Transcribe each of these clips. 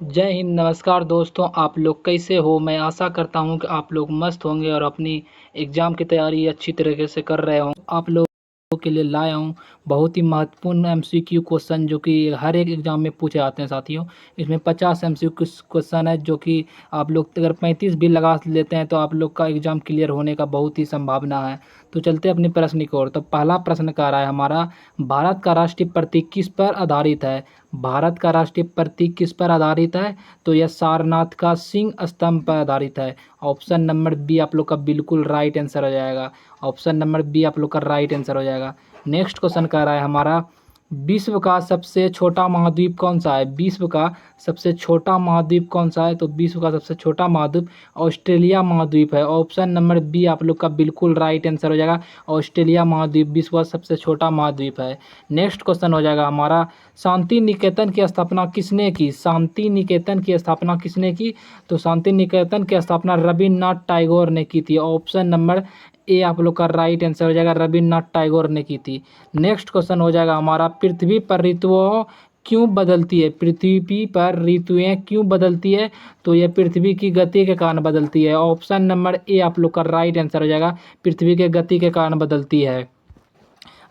जय हिंद, नमस्कार दोस्तों। आप लोग कैसे हो? मैं आशा करता हूँ कि आप लोग मस्त होंगे और अपनी एग्ज़ाम की तैयारी अच्छी तरीके से कर रहे हों। आप लोगों के लिए लाया हूँ बहुत ही महत्वपूर्ण एमसीक्यू क्वेश्चन जो कि हर एक एग्ज़ाम में पूछे जाते हैं साथियों। इसमें 50 एमसीक्यू क्वेश्चन है जो कि आप लोग अगर 35 भी लगा लेते हैं तो आप लोग का एग्ज़ाम क्लियर होने का बहुत ही संभावना है। तो चलते हैं अपने प्रश्न की ओर। तो पहला प्रश्न कह रहा है हमारा, भारत का राष्ट्रीय प्रतीक किस पर आधारित है? भारत का राष्ट्रीय प्रतीक किस पर आधारित है? तो यह सारनाथ का सिंह स्तंभ पर आधारित है। ऑप्शन नंबर बी आप लोग का बिल्कुल राइट आंसर हो जाएगा। ऑप्शन नंबर बी आप लोग का राइट आंसर हो जाएगा। नेक्स्ट क्वेश्चन कह रहा है हमारा, विश्व का सबसे छोटा महाद्वीप कौन सा है? विश्व का सबसे छोटा महाद्वीप कौन सा है? तो विश्व का सबसे छोटा महाद्वीप ऑस्ट्रेलिया महाद्वीप है। ऑप्शन नंबर बी आप लोग का बिल्कुल राइट आंसर हो जाएगा। ऑस्ट्रेलिया महाद्वीप विश्व का सबसे छोटा महाद्वीप है। नेक्स्ट क्वेश्चन हो जाएगा हमारा, शांति निकेतन की स्थापना किसने की? शांति निकेतन की स्थापना किसने की? तो शांति निकेतन की स्थापना रविन्द्रनाथ टैगोर ने की थी। ऑप्शन नंबर ए आप लोग का राइट आंसर हो जाएगा, रविन्द्रनाथ टैगोर ने की थी। नेक्स्ट क्वेश्चन हो जाएगा हमारा, पृथ्वी पर ऋतुओं क्यों बदलती है? पृथ्वी पर ऋतुएं क्यों बदलती है? तो यह पृथ्वी की गति के कारण बदलती है। ऑप्शन नंबर ए आप लोग का राइट आंसर हो जाएगा, पृथ्वी के गति के कारण बदलती है।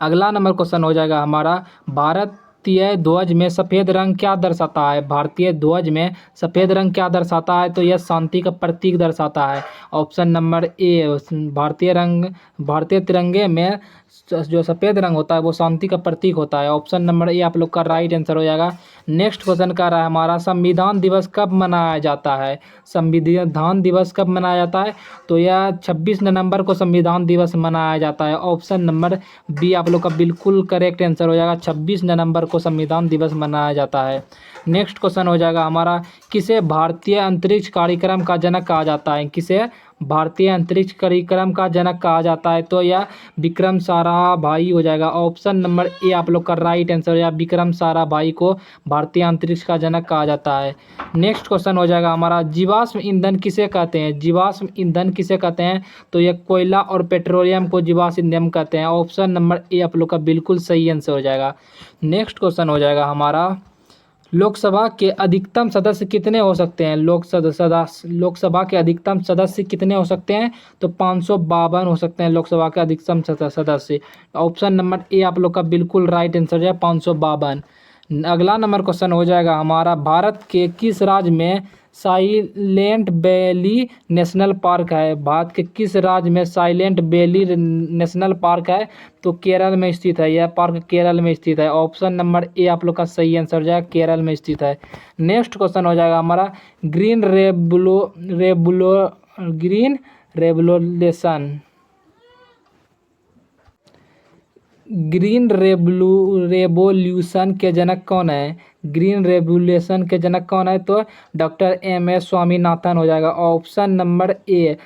अगला नंबर क्वेश्चन हो जाएगा हमारा, भारतीय ध्वज में सफ़ेद रंग क्या दर्शाता है? भारतीय ध्वज में सफ़ेद रंग क्या दर्शाता है? तो यह शांति का प्रतीक दर्शाता है। ऑप्शन नंबर ए, भारतीय तिरंगे में जो सफ़ेद रंग होता है वो शांति का प्रतीक होता है। ऑप्शन नंबर ए आप लोग का राइट आंसर हो जाएगा। नेक्स्ट क्वेश्चन का रहा है हमारा, संविधान दिवस कब मनाया जाता है? संविधान दिवस कब मनाया जाता है? तो यह 26 नवंबर को संविधान दिवस मनाया जाता है। ऑप्शन नंबर बी आप लोग का बिल्कुल करेक्ट आंसर हो जाएगा, 26 नवंबर को संविधान दिवस मनाया जाता है। नेक्स्ट क्वेश्चन हो जाएगा हमारा, किसे भारतीय अंतरिक्ष कार्यक्रम का जनक कहा जाता है? किसे भारतीय अंतरिक्ष कार्यक्रम का जनक कहा जाता है? तो यह विक्रम साराभाई हो जाएगा। ऑप्शन नंबर ए आप लोग का राइट आंसर हो जाएगा, विक्रम साराभाई को भारतीय अंतरिक्ष का जनक कहा जाता है। नेक्स्ट क्वेश्चन हो जाएगा हमारा, जीवाश्म ईंधन किसे कहते हैं? जीवाश्म ईंधन किसे कहते हैं? तो यह कोयला और पेट्रोलियम को जीवाश्म ईंधन कहते हैं। ऑप्शन नंबर ए आप लोग का बिल्कुल सही आंसर हो जाएगा। नेक्स्ट क्वेश्चन हो जाएगा हमारा, लोकसभा के अधिकतम सदस्य कितने हो सकते हैं? लोकसभा के अधिकतम सदस्य कितने हो सकते हैं? तो 552 हो सकते हैं लोकसभा के अधिकतम सदस्य। ऑप्शन नंबर ए आप लोग का बिल्कुल राइट आंसर है, 552। अगला नंबर क्वेश्चन हो जाएगा हमारा, भारत के किस राज्य में साइलेंट वैली नेशनल पार्क है? भारत के किस राज्य में साइलेंट वैली नेशनल पार्क है? तो केरल में स्थित है, यह पार्क केरल में स्थित है। ऑप्शन नंबर ए आप लोग का सही आंसर हो जाएगा, केरल में स्थित है। नेक्स्ट क्वेश्चन हो जाएगा हमारा, ग्रीन रेवोल्यूशन रेवोल्यूशन के जनक कौन है? ग्रीन रेवोल्यूशन के जनक कौन है? तो डॉक्टर एम.एस. स्वामीनाथन हो जाएगा। ऑप्शन नंबर ए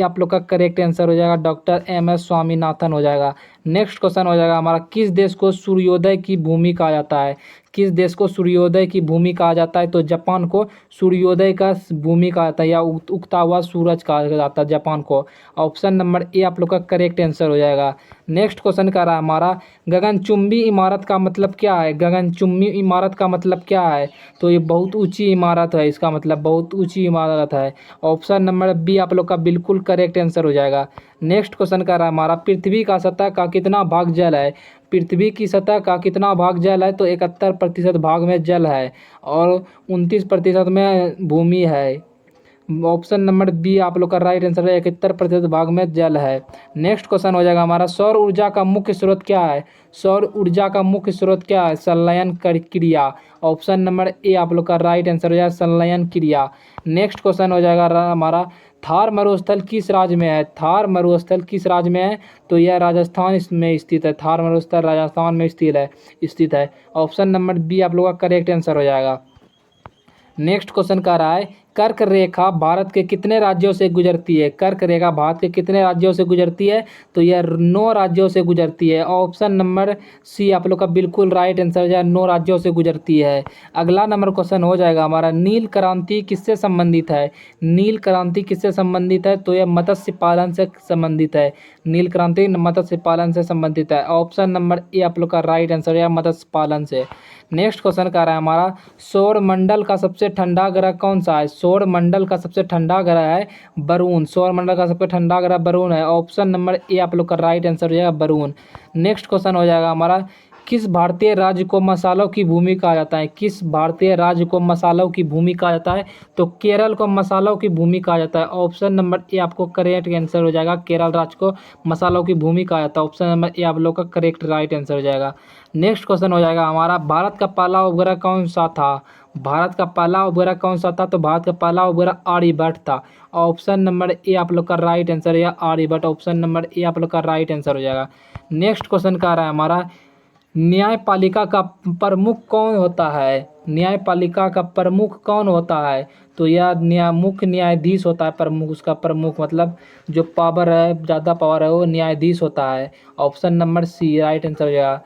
आप लोग का करेक्ट आंसर हो जाएगा, डॉक्टर एम.एस. स्वामीनाथन हो जाएगा। नेक्स्ट क्वेश्चन हो जाएगा हमारा, किस देश को सूर्योदय की भूमि कहा जाता है? किस देश को सूर्योदय की भूमि कहा जाता है? तो जापान को सूर्योदय का भूमि कहा जाता है, या उगता हुआ सूरज कहा जाता है जापान को। ऑप्शन नंबर ए आप लोग का करेक्ट आंसर हो जाएगा। नेक्स्ट क्वेश्चन का रहा हमारा, गगनचुंबी इमारत का मतलब क्या है? गगनचुंबी इमारत का मतलब क्या है? तो ये बहुत ऊंची इमारत है, इसका मतलब बहुत ऊंची इमारत है। ऑप्शन नंबर बी आप लोग का बिल्कुल करेक्ट आंसर हो जाएगा। नेक्स्ट क्वेश्चन का रहा हमारा, पृथ्वी का सतह का कितना भाग जल है? पृथ्वी की सतह का कितना भाग जल है? तो 71% भाग में जल है और 29% में भूमि है। ऑप्शन नंबर बी आप लोग का राइट आंसर है, 71% भाग में जल है। नेक्स्ट क्वेश्चन हो जाएगा हमारा, सौर ऊर्जा का मुख्य स्रोत क्या है? सौर ऊर्जा का मुख्य स्रोत क्या है? संलयन क्रिया। ऑप्शन नंबर ए आप लोग का राइट आंसर हो जाएगा, संलयन क्रिया। नेक्स्ट क्वेश्चन हो जाएगा हमारा, थार मरुस्थल किस राज्य में है? थार मरुस्थल किस राज्य में है? तो यह राजस्थान में स्थित है। थार मरुस्थल राजस्थान में स्थित है। ऑप्शन नंबर बी आप लोग का करेक्ट आंसर हो जाएगा। नेक्स्ट क्वेश्चन कह रहा है, कर्क रेखा भारत के कितने राज्यों से गुजरती है? कर्क रेखा भारत के कितने राज्यों से गुजरती है? तो यह 9 राज्यों से गुजरती है। ऑप्शन नंबर सी आप लोग का बिल्कुल राइट आंसर है, 9 राज्यों से गुजरती है। अगला नंबर क्वेश्चन हो जाएगा हमारा, नील क्रांति किससे संबंधित है? नील क्रांति किससे संबंधित है? तो यह मत्स्य पालन से संबंधित है। नील क्रांति मत्स्य पालन से संबंधित है। ऑप्शन नंबर ए आप लोग का राइट आंसर है, मत्स्य पालन से। नेक्स्ट क्वेश्चन क्या रहा है हमारा, सौर मंडल का सबसे ठंडा ग्रह कौन सा है? सौर मंडल का सबसे ठंडा ग्रह है वरुण। सौर मंडल का सबसे ठंडा ग्रह वरुण है। ऑप्शन नंबर ए आप लोग का राइट आंसर हो जाएगा वरुण। नेक्स्ट क्वेश्चन हो जाएगा हमारा, किस भारतीय राज्य को मसालों की भूमि कहा जाता है? किस भारतीय राज्य को मसालों की भूमि कहा जाता है? तो केरल को मसालों की भूमि कहा जाता है। ऑप्शन नंबर ए आपको करेक्ट आंसर हो जाएगा, केरल राज्य को मसालों की भूमि कहा जाता है। ऑप्शन नंबर ए आप लोग का करेक्ट राइट आंसर हो जाएगा। नेक्स्ट क्वेश्चन हो जाएगा हमारा, भारत का पहला उपग्रह कौन सा था? भारत का पहला उपग्रह कौन सा था? तो भारत का पहला उपग्रह आर्यभट्ट था। ऑप्शन नंबर ए आप लोग का राइट आंसर है आर्यभट्ट। ऑप्शन नंबर ए आप लोग का राइट आंसर हो जाएगा। नेक्स्ट क्वेश्चन क्या रहा है हमारा, न्यायपालिका का प्रमुख कौन होता है? न्यायपालिका का प्रमुख कौन होता है? तो यह मुख्य न्यायाधीश होता है प्रमुख। उसका प्रमुख मतलब जो पावर है, ज़्यादा पावर है, वो न्यायाधीश होता है। Option number C right answer हो जाएगा।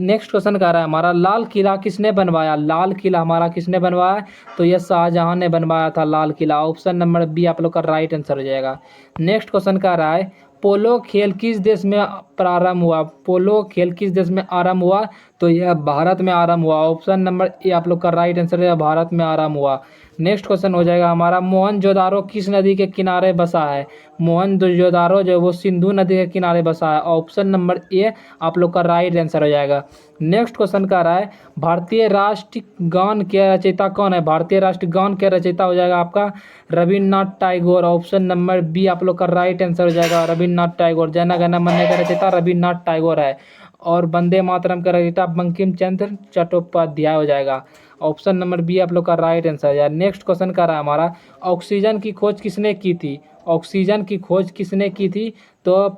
नेक्स्ट क्वेश्चन क्या रहा है हमारा, लाल किला किसने बनवाया? लाल किला हमारा किसने बनवाया? तो यह शाहजहां ने बनवाया था Lal Qila. Option number B आप लोग का राइट आंसर हो जाएगा। नेक्स्ट क्वेश्चन क्या रहा है, पोलो खेल किस देश में प्रारंभ हुआ? पोलो खेल किस देश में आरंभ हुआ? तो यह भारत में आरंभ हुआ। ऑप्शन नंबर ए आप लोग का राइट आंसर है, भारत में आरंभ हुआ। नेक्स्ट क्वेश्चन हो जाएगा हमारा, मोहनजोदारो किस नदी के किनारे बसा है? मोहनजोदारो जो वो सिंधु नदी के किनारे बसा है। ऑप्शन नंबर ए आप लोग का राइट आंसर हो जाएगा। नेक्स्ट क्वेश्चन क्या रहा है, भारतीय राष्ट्रगान के रचयिता कौन है? भारतीय राष्ट्रगान के रचयिता हो जाएगा आपका Rabindranath Tagore. Option number B आप लोग का राइट आंसर हो जाएगा, रविन्द्रनाथ टैगोर। जन गण मन का रचयिता रविन्द्रनाथ टैगोर है और वंदे मातरम का रचयिता बंकिम चंद्र चट्टोपाध्याय हो जाएगा। ऑप्शन नंबर बी आप लोग का राइट आंसर है। नेक्स्ट क्वेश्चन क्या रहा है हमारा, ऑक्सीजन की खोज किसने की थी? ऑक्सीजन की खोज किसने की थी? तो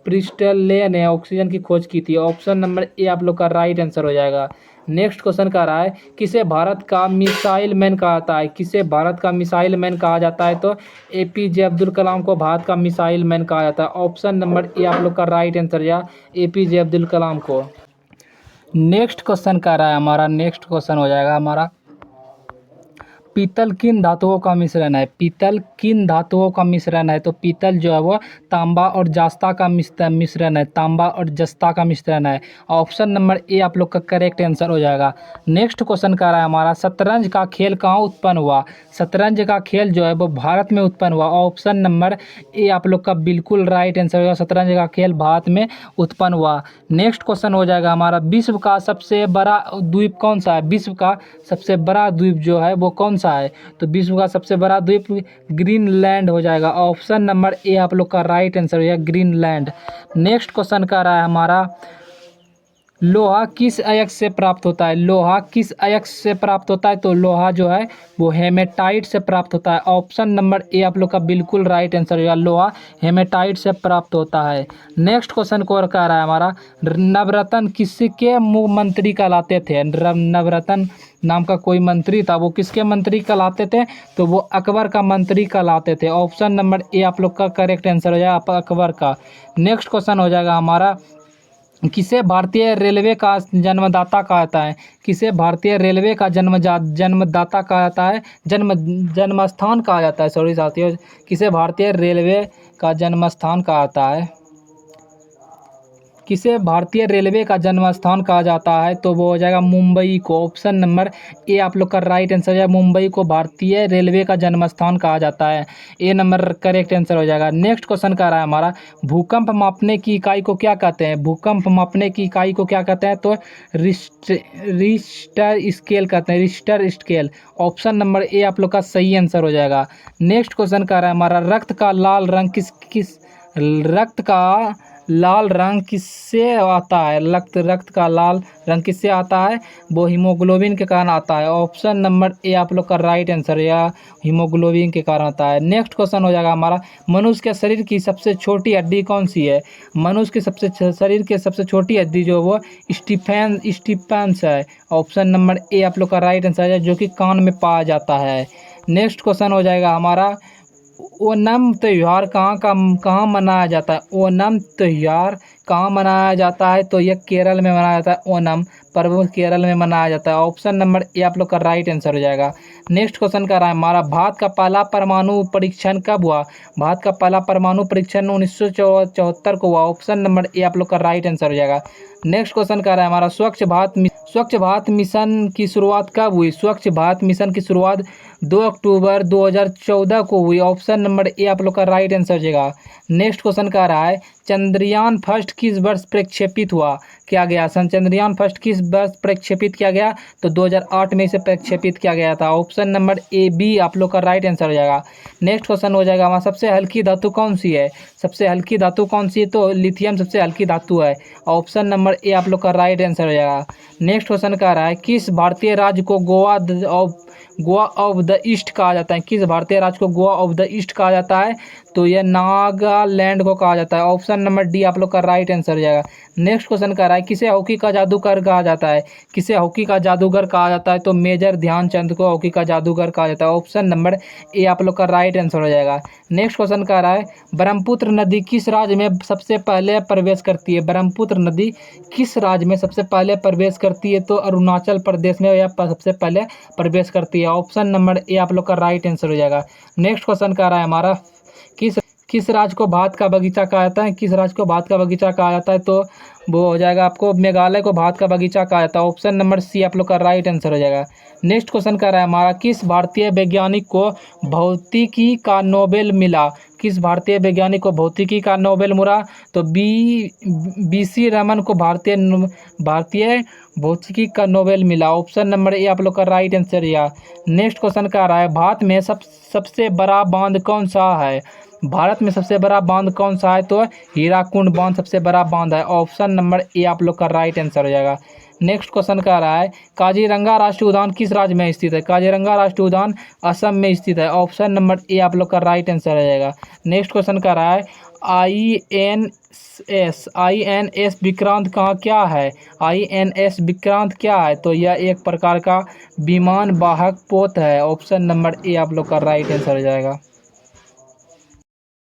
प्रिस्टले ने ऑक्सीजन की खोज की थी। ऑप्शन नंबर ए आप लोग का राइट आंसर हो जाएगा। नेक्स्ट क्वेश्चन क्या रहा है, किसे भारत का मिसाइल मैन कहा जाता है? किसे भारत का मिसाइल मैन कहा जाता है? तो एपीजे अब्दुल कलाम को भारत का मिसाइल मैन कहा जाता है। ऑप्शन नंबर ए आप लोग का राइट आंसर या एपीजे अब्दुल कलाम को। नेक्स्ट क्वेश्चन क्या रहा है हमारा, नेक्स्ट क्वेश्चन हो जाएगा हमारा, पीतल किन धातुओं का मिश्रण है? पीतल किन धातुओं का मिश्रण है? तो पीतल जो है वो तांबा और जस्ता का मिश्रण है। तांबा और जस्ता का मिश्रण है। ऑप्शन नंबर ए आप लोग का करेक्ट आंसर हो जाएगा। नेक्स्ट क्वेश्चन क्या रहा है हमारा, शतरंज का खेल कहाँ उत्पन्न हुआ? शतरंज का खेल जो है वो भारत में उत्पन्न हुआ। ऑप्शन नंबर ए आप लोग का बिल्कुल राइट आंसर होगा, शतरंज का खेल भारत में उत्पन्न हुआ। नेक्स्ट क्वेश्चन हो जाएगा हमारा, विश्व का सबसे बड़ा द्वीप कौन सा है? विश्व का सबसे बड़ा द्वीप जो है वो कौन सा है? तो विश्व का सबसे बड़ा द्वीप ग्रीनलैंड हो जाएगा। ऑप्शन नंबर ए आप लोग का राइट आंसर हो जाएगा, ग्रीनलैंड। नेक्स्ट क्वेश्चन क्या रहा है हमारा, लोहा किस अयस्क से प्राप्त होता है? लोहा किस अयस्क से प्राप्त होता है? तो लोहा जो है वो हेमेटाइट से प्राप्त होता है। ऑप्शन नंबर ए आप लोग का बिल्कुल राइट आंसर होगा, लोहा हेमेटाइट से प्राप्त होता है। नेक्स्ट क्वेश्चन को क्या रहा है हमारा, नवरत्न किसके मंत्री कहलाते थे? नवरत्न नाम का कोई मंत्री था, वो किसके मंत्री कहलाते थे? तो वो अकबर का मंत्री कहलाते थे। ऑप्शन नंबर ए आप लोग का करेक्ट आंसर हो जाएगा, अकबर का। नेक्स्ट क्वेश्चन हो जाएगा हमारा, किसे भारतीय रेलवे का जन्मदाता कहा जाता है? किसे भारतीय रेलवे का जन्मदाता कहा जाता है? जन्म स्थान कहा जाता है, सॉरी साथियों, किसे भारतीय रेलवे का जन्म स्थान कहा जाता है? किसे भारतीय रेलवे का जन्म स्थान कहा जाता है? तो वो हो जाएगा मुंबई को। ऑप्शन नंबर ए आप लोग का राइट आंसर है, मुंबई को भारतीय रेलवे का जन्म स्थान कहा जाता है। ए नंबर करेक्ट आंसर हो जाएगा। नेक्स्ट क्वेश्चन क्या रहा है हमारा, भूकंप मापने की इकाई को क्या कहते हैं? भूकंप मापने की इकाई को क्या कहते हैं? तो रिश्टर स्केल कहते हैं, Richter scale. Option number A आप लोग का सही आंसर हो जाएगा। नेक्स्ट क्वेश्चन क्या रहा है हमारा, रक्त का लाल रंग किससे आता है? रक्त का लाल रंग किससे आता है? वो हीमोग्लोबिन के कारण आता है। ऑप्शन नंबर ए आप लोग का राइट आंसर, या हीमोग्लोबिन के कारण आता है। नेक्स्ट क्वेश्चन हो जाएगा हमारा, मनुष्य के शरीर की सबसे छोटी हड्डी कौन सी है? मनुष्य की शरीर की सबसे छोटी हड्डी जो वो स्टीफेंस है। ऑप्शन नंबर ए आप लोग का राइट आंसर है, जो कि कान में पाया जाता है। नेक्स्ट क्वेश्चन हो जाएगा हमारा, ओणम त्यौहार कहाँ मनाया जाता है? ओणम त्यौहार कहाँ मनाया जाता है? तो यह केरल में मनाया जाता है। ओणम पर्व केरल में मनाया जाता है। ऑप्शन नंबर ए आप लोग का राइट आंसर हो जाएगा। नेक्स्ट क्वेश्चन का रहा है हमारा, भारत का पहला परमाणु परीक्षण कब हुआ? भारत का पहला परमाणु परीक्षण 1974 को हुआ। ऑप्शन नंबर ए आप लोग का राइट आंसर हो जाएगा। नेक्स्ट क्वेश्चन का रहा है हमारा, स्वच्छ भारत मिशन की शुरुआत कब हुई? स्वच्छ भारत मिशन की शुरुआत 2 अक्टूबर 2014 को हुई। ऑप्शन नंबर ए आप लोग का राइट आंसर हो जाएगा। नेक्स्ट क्वेश्चन का रहा है, चंद्रयान फर्स्ट किस वर्ष प्रक्षेपित हुआ किया गया? चंद्रयान फर्स्ट किस वर्ष प्रक्षेपित किया गया? तो 2008 में इसे प्रक्षेपित किया गया था। ऑप्शन नंबर ए बी आप लोग का राइट आंसर हो जाएगा। नेक्स्ट क्वेश्चन हो जाएगा हमारा, सबसे हल्की धातु कौन सी है? सबसे हल्की धातु कौन सी है? तो लिथियम सबसे हल्की धातु है। ऑप्शन नंबर ए आप लोग का राइट आंसर हो जाएगा। नेक्स्ट क्वेश्चन का रहा है, किस भारतीय राज्य को गोवा ऑफ द ईस्ट कहा जाता है? किस भारतीय राज्य को गोवा ऑफ द ईस्ट कहा जाता है? तो यह नागालैंड को कहा जाता है। ऑप्शन नंबर डी आप लोग का राइट आंसर हो जाएगा। नेक्स्ट क्वेश्चन का रहा है, किसे हॉकी का जादूगर कहा जाता है? किसे हॉकी का जादूगर कहा जाता है? तो मेजर ध्यानचंद को हॉकी का जादूगर कहा जाता है। ऑप्शन नंबर ए आप लोग का राइट आंसर हो जाएगा। नेक्स्ट क्वेश्चन का रहा है, ब्रह्मपुत्र नदी किस राज्य में सबसे पहले प्रवेश करती है? ब्रह्मपुत्र नदी किस राज्य में सबसे पहले प्रवेश करती है? तो अरुणाचल प्रदेश में यह सबसे पहले प्रवेश करती है। ऑप्शन नंबर ए आप लोग का राइट आंसर हो जाएगा। नेक्स्ट क्वेश्चन का रहा है हमारा, किस किस राज्य को भारत का बगीचा कहा जाता है? किस राज्य को भारत का बगीचा कहा जाता है? तो वो हो जाएगा आपको, मेघालय को भारत का बगीचा कहा जाता है। ऑप्शन नंबर सी आप लोग का राइट आंसर हो जाएगा। नेक्स्ट क्वेश्चन का रहा है हमारा, किस भारतीय वैज्ञानिक को भौतिकी का नोबेल मिला? किस भारतीय वैज्ञानिक को भौतिकी का नोबेल मिला? तो बी सी रमन को भारतीय भौतिकी का नोबेल मिला। ऑप्शन नंबर ए आप लोग का राइट आंसर है। नेक्स्ट क्वेश्चन का रहा है, भारत में सबसे बड़ा बांध कौन सा है? भारत में सबसे बड़ा बांध कौन सा है? तो हीराकुंड बांध सबसे बड़ा बांध है। ऑप्शन नंबर ए आप लोग का राइट आंसर हो जाएगा। नेक्स्ट क्वेश्चन का रहा है, काजीरंगा राष्ट्रीय उद्यान किस राज्य में स्थित है? काजीरंगा राष्ट्रीय उद्यान असम में स्थित है। ऑप्शन नंबर ए आप लोग का राइट आंसर हो जाएगा। नेक्स्ट क्वेश्चन का रहा है, आई एन एस विक्रांत कहाँ क्या है? INS विक्रांत क्या है? तो यह एक प्रकार का विमान वाहक पोत है। ऑप्शन नंबर ए आप लोग का राइट आंसर हो जाएगा।